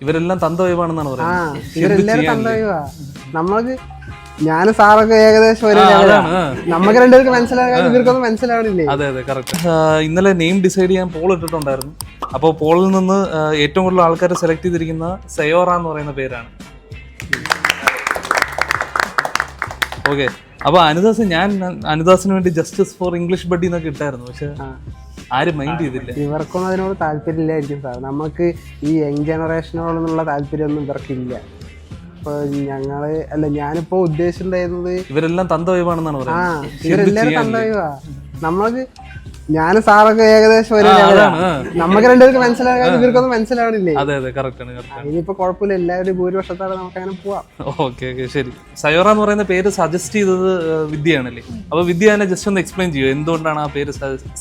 ഇവരെല്ലാം തന്തവൈവാണെന്നാണ് പറയുന്നത്. ഇവരെല്ലാരും തന്തവൈവാ. നമ്മൾക്ക് ഞാൻ സാറൊക്കെ ഏകദേശം ഒരു നമുക്ക് രണ്ടുപേർക്ക് മനസ്സിലാകാൻ ഇവർക്കൊന്നും മനസ്സിലാവണില്ലേ? അതെ അതെ കറക്റ്റ്. ഇന്നലെ നെയിം ഡിസൈഡ് ചെയ്യാൻ പോൾ ഇട്ടിട്ടുണ്ടായിരുന്നു. അപ്പോൾ പോളിൽ നിന്ന് ഏറ്റവും കൂടുതൽ ആൾക്കാരെ സെലക്ട് ചെയ്തിരിക്കുന്ന സയോറ എന്ന് പറയുന്ന പേരാണ്. ഓക്കെ, അപ്പൊ ഞാൻ അനുദാസിന് വേണ്ടി ജസ്റ്റിസ് ഫോർ ഇംഗ്ലീഷ് ബഡ്ഡി എന്നൊക്കെ ഇട്ടായിരുന്നു, പക്ഷെ ആരും മൈൻഡ് ചെയ്തില്ല. ഇവർക്കൊന്നും അതിനോട് താല്പര്യമില്ലായിരിക്കും സാർ. നമുക്ക് ഈ യങ് ജനറേഷനോടൊന്നുള്ള താല്പര്യമൊന്നും ഇവർക്കില്ല. ഇപ്പൊ ഞാനിപ്പോ ഉദ്ദേശിച്ചിട്ടുണ്ടായിരുന്നത് ഇവരെല്ലാം തന്തവൈവാണെന്നാണ് പറയുന്നത്. ഇവരെല്ലാരും തന്തവൈവാ. നമ്മൾക്ക് ഞാൻ സാറൊക്കെ ഏകദേശം ഒരു നമുക്ക് രണ്ടുപേർക്ക് മനസ്സിലാകാൻ ഇവർക്കൊന്നും മനസ്സിലാവണില്ലേ? അതെ അതെ കറക്റ്റ് ആണ്. ഇനിയിപ്പോ കുഴപ്പമില്ല, എല്ലാവരും ഭൂരിപക്ഷത്തോടെ നമുക്ക് അങ്ങനെ പോവാം. ഓക്കെ ഓക്കെ ശരി. സയോറ എന്ന് പറയുന്ന പേര് സജസ്റ്റ് ചെയ്തത് വിദ്യയാണല്ലേ? അപ്പൊ വിദ്യ തന്നെ ജസ്റ്റ് ഒന്ന് എക്സ്പ്ലെയിൻ ചെയ്യോ, എന്തുകൊണ്ടാണ് ആ പേര്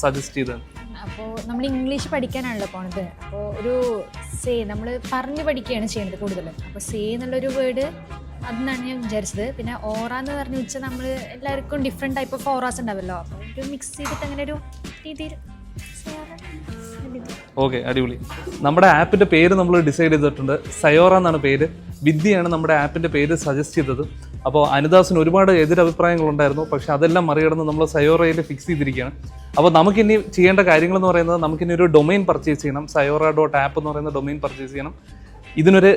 സജസ്റ്റ് ചെയ്തത്? അപ്പോൾ നമ്മൾ ഇംഗ്ലീഷ് പഠിക്കാനാണല്ലോ പോണത്. അപ്പോൾ ഒരു സേ നമ്മൾ പറഞ്ഞു പഠിക്കുകയാണ് ചെയ്യുന്നത് കൂടുതലും. അപ്പോൾ സേ എന്നുള്ളൊരു വേർഡ് അതെന്നാണ് ഞാൻ വിചാരിച്ചത്. പിന്നെ ഓറ എന്ന് പറഞ്ഞു വെച്ചാൽ നമ്മൾ എല്ലാവർക്കും ഡിഫറെൻറ്റ് ടൈപ്പ് ഓഫ് ഓറാസ് ഉണ്ടാവല്ലോ, അപ്പോൾ ഒരു മിക്സ് ചെയ്തിട്ട് അങ്ങനെ ഒരു രീതിയിൽ. ഓക്കെ അടിപൊളി. നമ്മുടെ ആപ്പിന്റെ പേര് നമ്മൾ ഡിസൈഡ് ചെയ്തിട്ടുണ്ട്. സയോറ എന്നാണ് പേര്. വിദ്യയാണ് നമ്മുടെ ആപ്പിന്റെ പേര് സജസ്റ്റ് ചെയ്തത്. അപ്പോൾ അനുദാസിന് ഒരുപാട് എതിരഭിപ്രായങ്ങളുണ്ടായിരുന്നു, പക്ഷെ അതെല്ലാം മറികടന്ന് നമ്മൾ സയോറയിൽ ഫിക്സ് ചെയ്തിരിക്കുകയാണ്. അപ്പോൾ നമുക്കിനി ചെയ്യേണ്ട കാര്യങ്ങളെന്ന് പറയുന്നത്, നമുക്കിനി ഒരു ഡൊമൈൻ പർച്ചേസ് ചെയ്യണം. Sayora.app എന്ന് പറയുന്ന ഡൊമൈൻ പർച്ചേസ് ചെയ്യണം. ഇതിനൊരു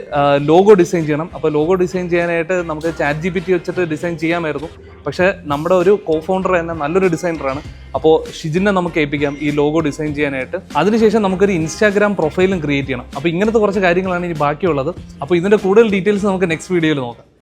ലോഗോ ഡിസൈൻ ചെയ്യണം. അപ്പോൾ ലോഗോ ഡിസൈൻ ചെയ്യാനായിട്ട് നമുക്ക് ChatGPT വെച്ചിട്ട് ഡിസൈൻ ചെയ്യാമായിരുന്നു, പക്ഷേ നമ്മുടെ ഒരു co-founder തന്നെ നല്ലൊരു ഡിസൈനറാണ്. അപ്പോൾ ഷിജിനെ നമുക്ക് ഏൽപ്പിക്കാം ഈ ലോഗോ ഡിസൈൻ ചെയ്യാനായിട്ട്. അതിനുശേഷം നമുക്കൊരു ഇൻസ്റ്റാഗ്രാം പ്രൊഫൈലും ക്രിയേറ്റ് ചെയ്യണം. അപ്പോൾ ഇങ്ങനത്തെ കുറച്ച് കാര്യങ്ങളാണ് ഇനി ബാക്കിയുള്ളത്. അപ്പോൾ ഇതിൻ്റെ കൂടുതൽ ഡീറ്റെയിൽസ് നമുക്ക് നെക്സ്റ്റ് വീഡിയോയിൽ നോക്കാം.